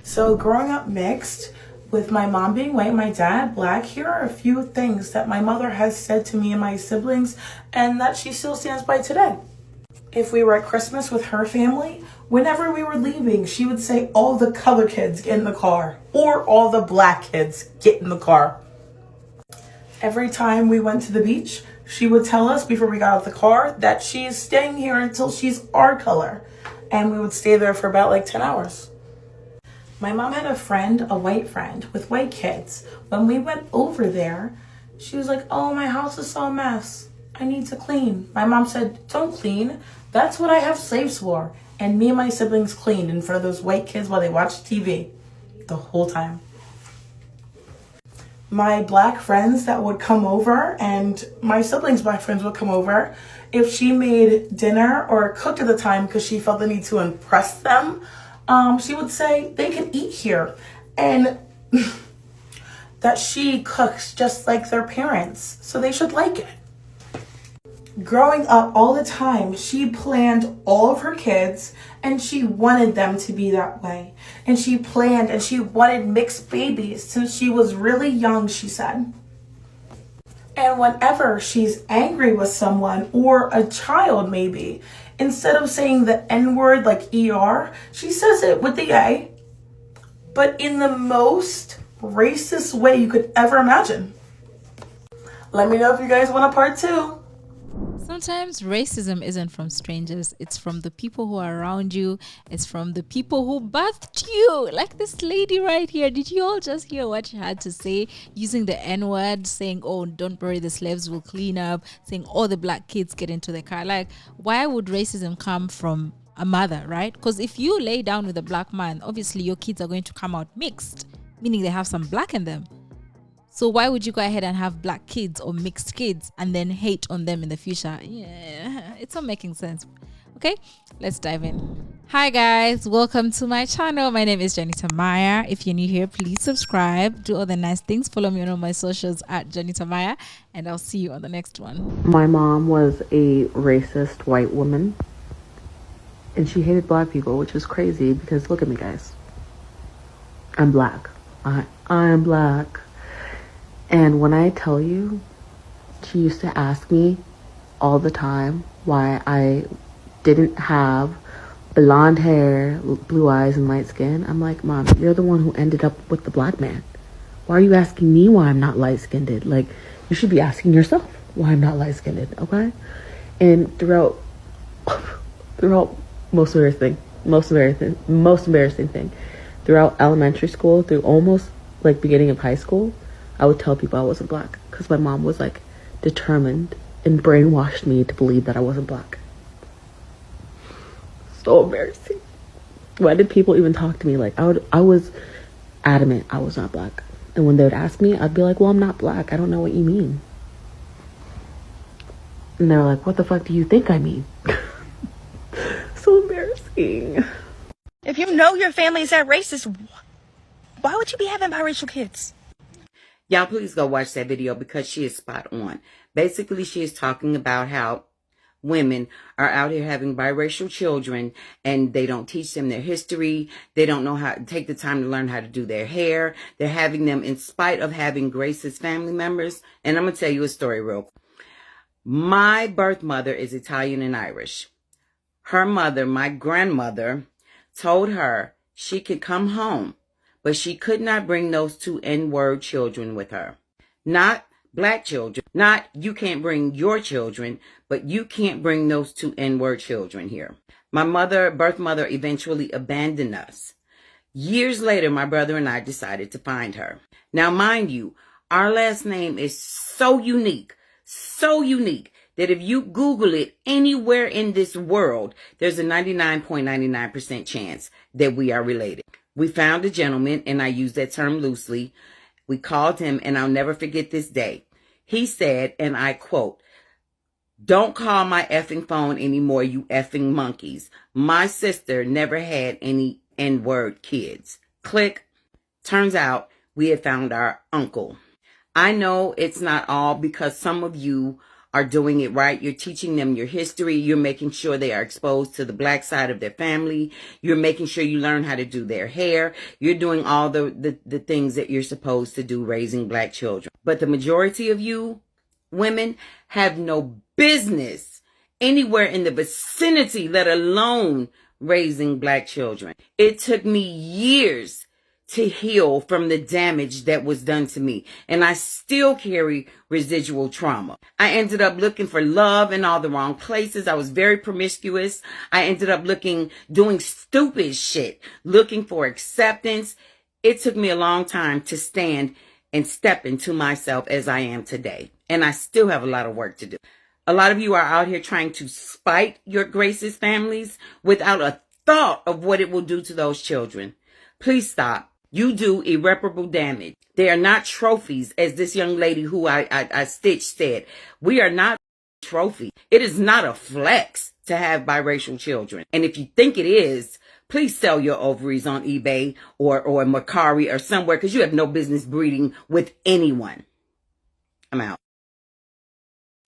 So growing up mixed, with my mom being white, my dad black, here are a few things that my mother has said to me and my siblings and that she still stands by today. If we were at Christmas with her family, whenever we were leaving, she would say, all the color kids get in the car, or all the black kids get in the car. Every time we went to the beach, she would tell us before we got out of the car that she is staying here until she's our color. And we would stay there for about like 10 hours. My mom had a friend, a white friend, with white kids. When we went over there, she was like, oh, my house is so a mess. I need to clean. My mom said, don't clean. That's what I have slaves for. And me and my siblings cleaned in front of those white kids while they watched TV the whole time. My black friends that would come over and my siblings' black friends would come over, if she made dinner or cooked at the time because she felt the need to impress them, she would say they can eat here and that she cooks just like their parents, so they should like it. Growing up all the time, she planned all of her kids and she wanted them to be that way. And she planned and she wanted mixed babies since she was really young, she said. And whenever she's angry with someone or a child maybe, instead of saying the N-word like ER, she says it with the A, but in the most racist way you could ever imagine. Let me know if you guys want a part 2. Sometimes racism isn't from strangers. It's from the people who are around you. It's from the people who birthed you. Like this lady right here. Did you all just hear what she had to say? Using the N-word, saying, oh, don't worry, the slaves will clean up. Saying all the black kids get into the car. Like, why would racism come from a mother, right? Because if you lay down with a black man, obviously your kids are going to come out mixed, meaning they have some black in them. So why would you go ahead and have black kids or mixed kids and then hate on them in the future? Yeah, it's not making sense. Okay, let's dive in. Hi guys, welcome to my channel. My name is Janita Maya. If you're new here, please subscribe, do all the nice things, follow me on all my socials at Janita Maya, and I'll see you on the next one. My mom was a racist white woman and she hated black people, which is crazy because look at me, guys. I'm black. I am black. And when I tell you, she used to ask me all the time why I didn't have blonde hair, blue eyes, and light skin. I'm like, Mom, you're the one who ended up with the black man. Why are you asking me why I'm not light-skinned? Like, you should be asking yourself why I'm not light-skinned, okay? And throughout most embarrassing thing, throughout elementary school, through almost like beginning of high school, I would tell people I wasn't black because my mom was like determined and brainwashed me to believe that I wasn't black. So embarrassing. Why did people even talk to me? Like I was adamant I was not black. And when they would ask me, I'd be like, well, I'm not black. I don't know what you mean. And they're like, what the fuck do you think I mean? So embarrassing. If you know your family is that racist, why would you be having biracial kids? Y'all please go watch that video because she is spot on. Basically, she is talking about how women are out here having biracial children and they don't teach them their history. They don't know how to take the time to learn how to do their hair. They're having them in spite of having racist family members. And I'm going to tell you a story real quick. My birth mother is Italian and Irish. Her mother, my grandmother, told her she could come home, but she could not bring those two N-word children with her. Not black children. Not you can't bring your children, but you can't bring those two N-word children here. My birth mother, eventually abandoned us. Years later, my brother and I decided to find her. Now, mind you, our last name is so unique that if you Google it anywhere in this world, there's a 99.99% chance that we are related. We found a gentleman, and I use that term loosely. We called him, and I'll never forget this day. He said, and I quote, "Don't call my effing phone anymore, you effing monkeys. My sister never had any N-word kids." Click. Turns out we had found our uncle. I know it's not all because some of you are doing it right. You're teaching them your history. You're making sure they are exposed to the Black side of their family. You're making sure you learn how to do their hair. You're doing all the things that you're supposed to do raising Black children. But the majority of you women have no business anywhere in the vicinity, let alone raising Black children. It took me years to heal from the damage that was done to me. And I still carry residual trauma. I ended up looking for love in all the wrong places. I was very promiscuous. I ended up doing stupid shit, looking for acceptance. It took me a long time to stand and step into myself as I am today. And I still have a lot of work to do. A lot of you are out here trying to spite your Grace's families without a thought of what it will do to those children. Please stop. You do irreparable damage. They are not trophies, as this young lady who I stitched said. We are not trophy. It is not a flex to have biracial children. And if you think it is, please sell your ovaries on eBay or Mercari or somewhere, because you have no business breeding with anyone. I'm out.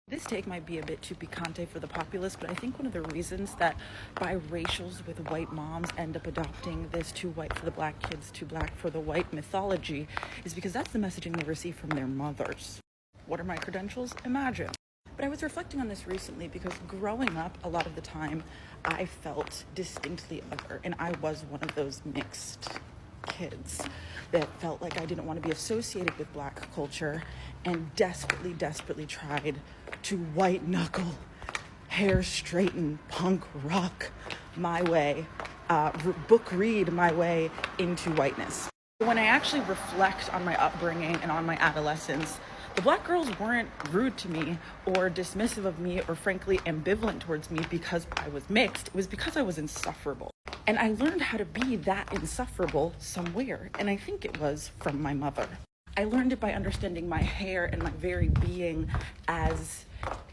This take might be a bit too picante for the populace, but I think one of the reasons that biracials with white moms end up adopting this too white for the Black kids, too Black for the white mythology is because that's the messaging they receive from their mothers. What are my credentials? Imagine. But I was reflecting on this recently because growing up, a lot of the time, I felt distinctly other, and I was one of those mixed kids that felt like I didn't want to be associated with Black culture and desperately tried to white knuckle, hair straighten, punk rock my way, book read my way into whiteness. When I actually reflect on my upbringing and on my adolescence, the Black girls weren't rude to me or dismissive of me or frankly ambivalent towards me because I was mixed. It was because I was insufferable. And I learned how to be that insufferable somewhere, and I think it was from my mother. I learned it by understanding my hair and my very being as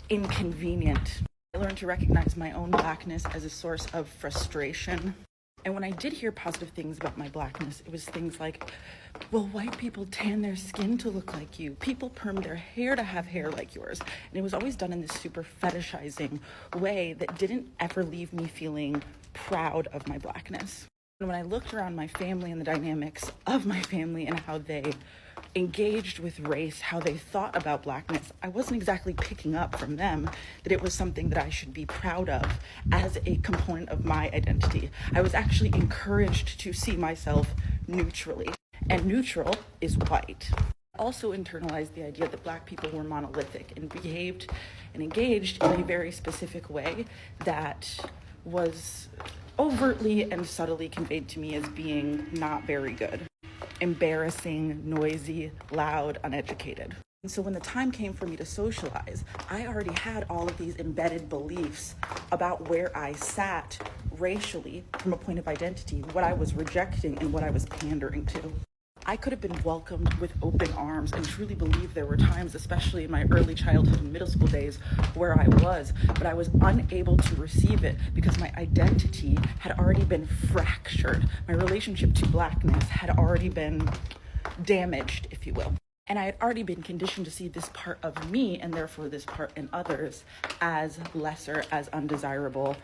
inconvenient. I learned to recognize my own Blackness as a source of frustration. And when I did hear positive things about my Blackness, it was things like, well, white people tan their skin to look like you. People perm their hair to have hair like yours. And it was always done in this super fetishizing way that didn't ever leave me feeling proud of my Blackness. And when I looked around my family and the dynamics of my family and how they engaged with race, how they thought about Blackness, I wasn't exactly picking up from them that it was something that I should be proud of as a component of my identity. I was actually encouraged to see myself neutrally, and neutral is white. I also internalized the idea that Black people were monolithic and behaved and engaged in a very specific way that was overtly and subtly conveyed to me as being not very good. Embarrassing, noisy, loud, uneducated. And so when the time came for me to socialize, I already had all of these embedded beliefs about where I sat racially from a point of identity, what I was rejecting and what I was pandering to. I could have been welcomed with open arms and truly believe there were times, especially in my early childhood and middle school days, where I was, but I was unable to receive it because my identity had already been fractured. My relationship to Blackness had already been damaged, if you will. And I had already been conditioned to see this part of me, and therefore this part in others, as lesser, as undesirable,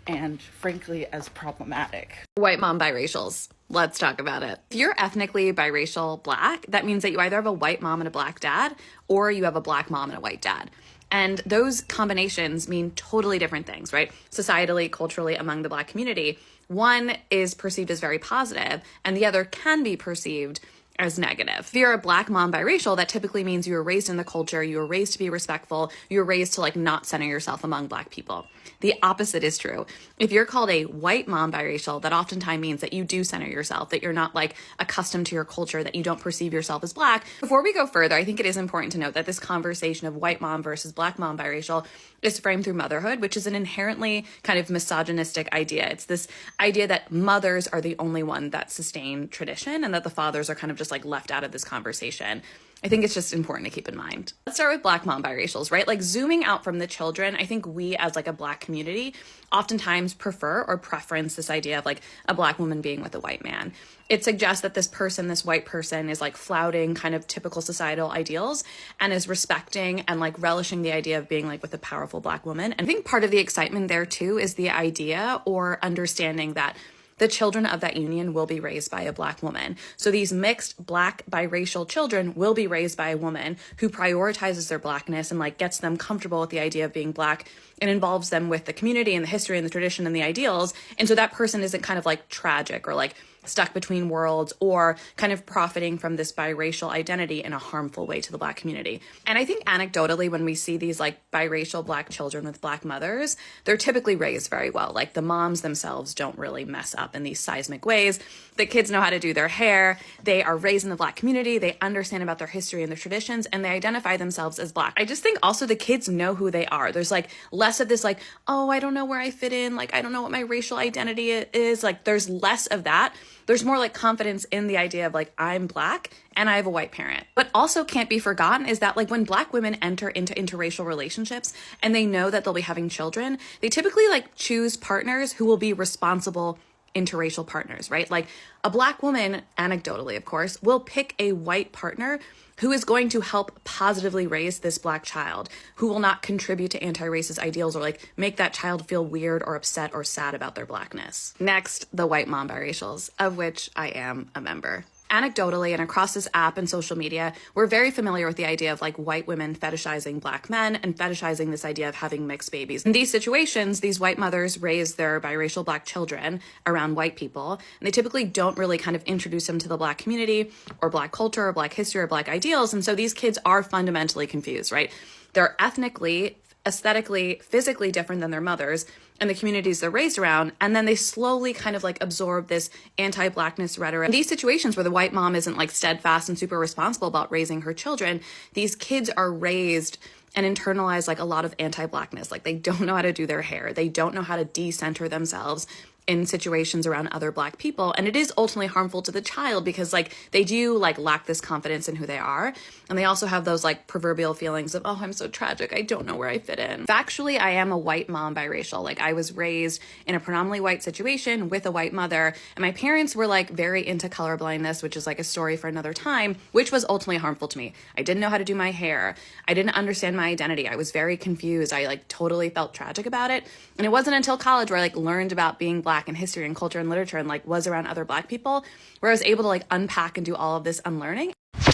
and frankly, as problematic. White mom biracials. Let's talk about it. If you're ethnically biracial Black, that means that you either have a white mom and a Black dad, or you have a Black mom and a white dad. And those combinations mean totally different things, right? Societally, culturally, among the Black community. One is perceived as very positive, and the other can be perceived as negative. If you're a Black mom biracial, that typically means you were raised in the culture, you were raised to be respectful, you were raised to not center yourself among Black people. The opposite is true. If you're called a white mom biracial, that oftentimes means that you do center yourself, that you're not accustomed to your culture, that you don't perceive yourself as Black. Before we go further, I think it is important to note that this conversation of white mom versus Black mom biracial is framed through motherhood, which is an inherently kind of misogynistic idea. It's this idea that mothers are the only one that sustain tradition and that the fathers are kind of just just like left out of this conversation. I think it's just important to keep in mind. Let's start with Black mom biracials, right? Like zooming out from the children, I think we as like a Black community oftentimes prefer or preference this idea of like a Black woman being with a white man. It suggests that this person, this white person, is like flouting kind of typical societal ideals and is respecting and like relishing the idea of being like with a powerful Black woman. And I think part of the excitement there too is the idea or understanding that the children of that union will be raised by a Black woman. So these mixed Black biracial children will be raised by a woman who prioritizes their Blackness and like gets them comfortable with the idea of being Black and involves them with the community and the history and the tradition and the ideals. And so that person isn't kind of like tragic or like stuck between worlds or kind of profiting from this biracial identity in a harmful way to the Black community. And I think anecdotally, when we see these like biracial Black children with Black mothers, they're typically raised very well. Like the moms themselves don't really mess up in these seismic ways. The kids know how to do their hair. They are raised in the Black community. They understand about their history and their traditions, and they identify themselves as Black. I just think also the kids know who they are. There's like less of this like, oh, I don't know where I fit in. Like, I don't know what my racial identity is. Like, there's less of that. There's more like confidence in the idea of like, I'm Black and I have a white parent. What also can't be forgotten is that like when Black women enter into interracial relationships and they know that they'll be having children, they typically like choose partners who will be responsible interracial partners, right? Like a Black woman, anecdotally, of course, will pick a white partner who is going to help positively raise this Black child, who will not contribute to anti-racist ideals or like make that child feel weird or upset or sad about their Blackness. Next, the white mom biracials, of which I am a member. Anecdotally and across this app and social media, we're very familiar with the idea of like white women fetishizing Black men and fetishizing this idea of having mixed babies. In these situations, these white mothers raise their biracial Black children around white people, and they typically don't really kind of introduce them to the Black community or Black culture or Black history or Black ideals. And so these kids are fundamentally confused, right? They're ethnically, aesthetically, physically different than their mothers and the communities they're raised around, and then they slowly kind of like absorb this anti-Blackness rhetoric. In these situations where the white mom isn't like steadfast and super responsible about raising her children, these kids are raised and internalize like a lot of anti-Blackness. Like they don't know how to do their hair. They don't know how to decenter themselves in situations around other Black people. And it is ultimately harmful to the child because like they do like lack this confidence in who they are. And they also have those like proverbial feelings of, oh, I'm so tragic. I don't know where I fit in. Factually, I am a white mom biracial. Like I was raised in a predominantly white situation with a white mother. And my parents were like very into colorblindness, which is like a story for another time, which was ultimately harmful to me. I didn't know how to do my hair. I didn't understand my identity. I was very confused. I like totally felt tragic about it. And it wasn't until college where I like learned about being Black and history and culture and literature and like was around other Black people where I was able to like unpack and do all of this unlearning.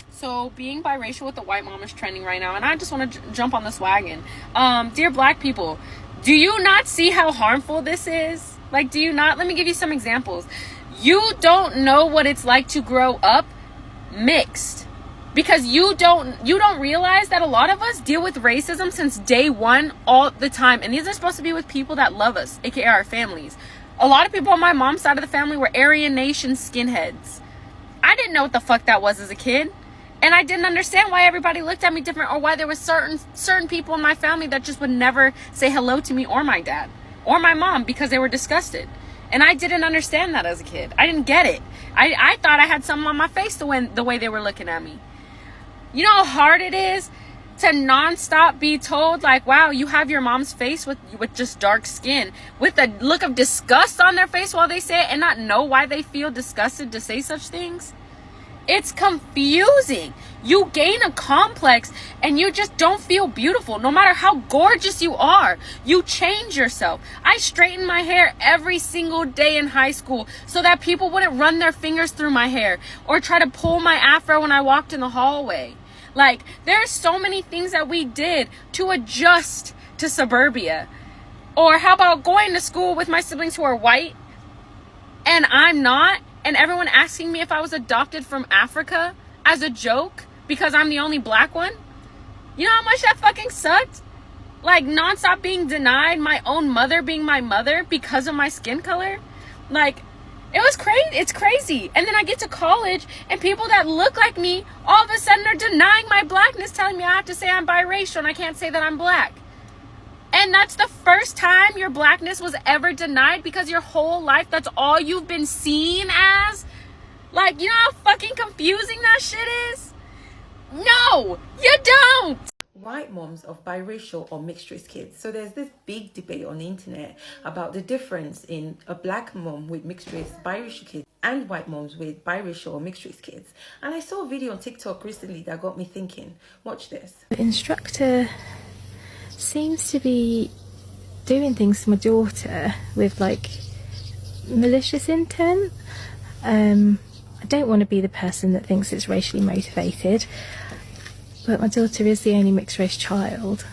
So being biracial with the white mom is trending right now, and I just want to jump on this wagon. Dear Black people, do you not see how harmful this is? Like, do you not? Let me give you some examples. You don't know what it's like to grow up mixed because you don't realize that a lot of us deal with racism since day one all the time, and these are supposed to be with people that love us, aka our families. A lot of people on my mom's side of the family were Aryan Nation skinheads. I didn't know what the fuck that was as a kid. And I didn't understand why everybody looked at me different or why there was certain people in my family that just would never say hello to me or my dad or my mom because they were disgusted. And I didn't understand that as a kid. I didn't get it. I thought I had something on my face the way they were looking at me. You know how hard it is to nonstop be told like, wow, you have your mom's face with just dark skin, with a look of disgust on their face while they say it and not know why they feel disgusted to say such things? It's confusing. You gain a complex and you just don't feel beautiful no matter how gorgeous you are. You change yourself. I straightened my hair every single day in high school so that people wouldn't run their fingers through my hair or try to pull my afro when I walked in the hallway. Like, there's so many things that we did to adjust to suburbia. Or how about going to school with my siblings who are white and I'm not? And everyone asking me if I was adopted from Africa as a joke because I'm the only Black one. You know how much that fucking sucked? Like nonstop being denied my own mother being my mother because of my skin color. Like, it was crazy. It's crazy. And then I get to college and people that look like me all of a sudden are denying my Blackness, telling me I have to say I'm biracial and I can't say that I'm Black. And that's the first time your Blackness was ever denied because your whole life, that's all you've been seen as. Like, you know how fucking confusing that shit is? No, you don't. White moms of biracial or mixed race kids. So there's this big debate on the internet about the difference in a black mom with mixed race biracial kids and white moms with biracial or mixed race kids. And I saw a video on TikTok recently that got me thinking. Watch this. The instructor seems to be doing things to my daughter with like malicious intent. I don't want to be the person that thinks it's racially motivated, but my daughter is the only mixed race child.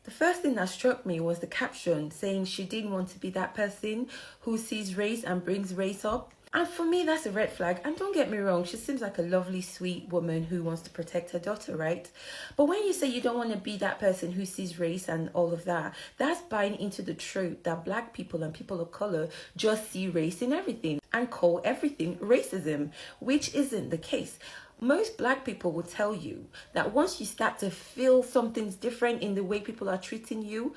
The first thing that struck me was the caption saying she didn't want to be that person who sees race and brings race up. And for me, that's a red flag. And don't get me wrong, she seems like a lovely, sweet woman who wants to protect her daughter, right? But when you say you don't want to be that person who sees race and all of that, that's buying into the truth that black people and people of color just see race in everything and call everything racism, which isn't the case. Most black people will tell you that once you start to feel something's different in the way people are treating you,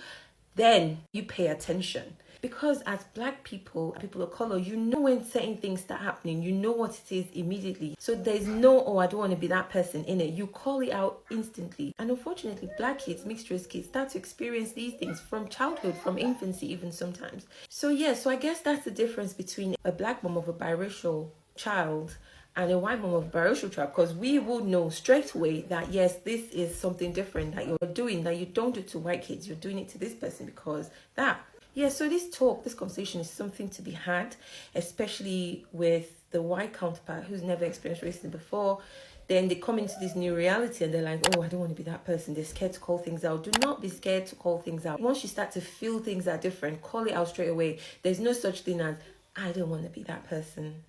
then you pay attention. Because as black people, people of color, you know when certain things start happening, you know what it is immediately. So there's no, oh, I don't want to be that person in it. You call it out instantly. And unfortunately, black kids, mixed race kids start to experience these things from childhood, from infancy even sometimes. So yeah, so I guess that's the difference between a black mom of a biracial child and a white mom of a biracial child, because we will know straight away that yes, this is something different that you're doing, that you don't do to white kids, you're doing it to this person because that. Yeah, so this conversation is something to be had, especially with the white counterpart who's never experienced racism before. Then they come into this new reality and they're like, oh, I don't want to be that person. They're scared to call things out. Do not be scared to call things out. Once you start to feel things are different, call it out straight away. There's no such thing as, I don't want to be that person.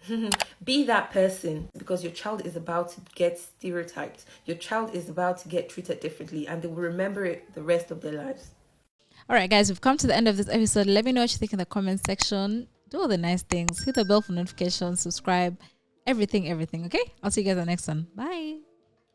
Be that person, because your child is about to get stereotyped. Your child is about to get treated differently, and they will remember it the rest of their lives. All right, guys, we've come to the end of this episode. Let me know what you think in the comment section. Do all the nice things. Hit the bell for notifications. Subscribe. Everything. Okay? I'll see you guys on the next one. Bye.